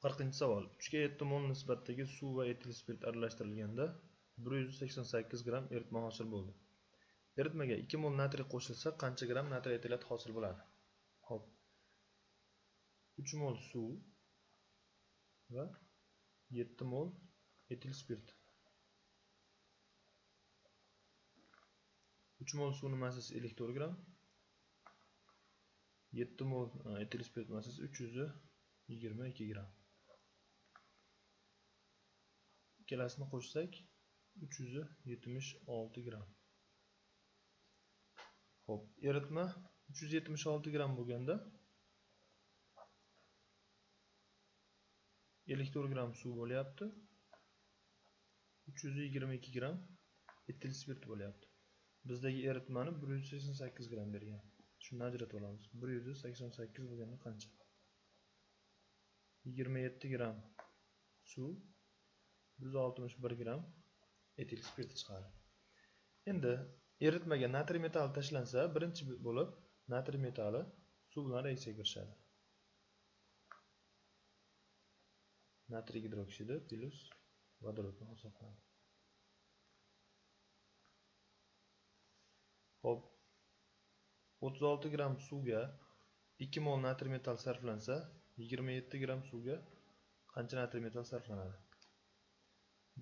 40-savol. 3 ga 7 mol nisbatdagi suv va etil spirt aralashtirilganda 188 gram eritma hosil bo'ldi. Eritmaga 2 mol natriy qo'shilsa qancha gram natriy etilat hosil bo'ladi? Xo'p. 3 mol suv va 7 mol etil spirt. 3 mol suvning massasi 54 gram. 7 mol etil spirt massasi 322 gram. Ikkalasini qo'shsak 376 gram. Xo'p, eritma 376 gram bo'lganda 54 gram suv bo'lyapti. 322 gram etil spirt bo'lyapti. Bizdagi eritmani 188 gram bergan. Shuni ajratib olamiz. 188 bo'lganda qancha? 27 gram suv 161 gram etil spirt chiqadi. Endi eritmaga natriy metali tashlansa, birinchi bo'lib natriy metali suv bilan reaksiyaga kirishadi. Natriy gidroksidi plus vodorodni hisoblanadi. Xo'p, 36 gram suvga 2 mol natriy metal sarflansa, 27 gram suvga qancha natriy metal sarflanadi?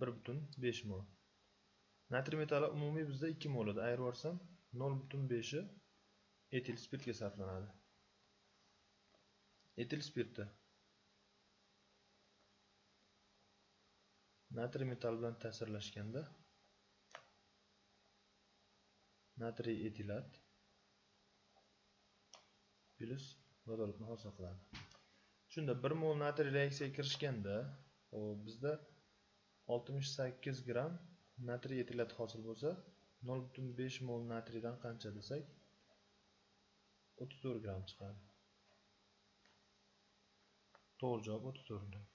1,5 mol. Natriy metali umumiy bizda 2 mol edi. Ayirib yuborsam 0,5 etil spirtga sarflanadi. Etil spirti natriy metal bilan ta'sirlashganda natriy etilat plus vodorodni hosil qiladi. Shunda 1 mol natriy reaksiyaga kirishganda, bizda 68 gram natriy etilat hosil bo'lsa, 0,5 mol natriydan qancha desak, 34 gram chiqadi. To'g'ri javob 34 gram.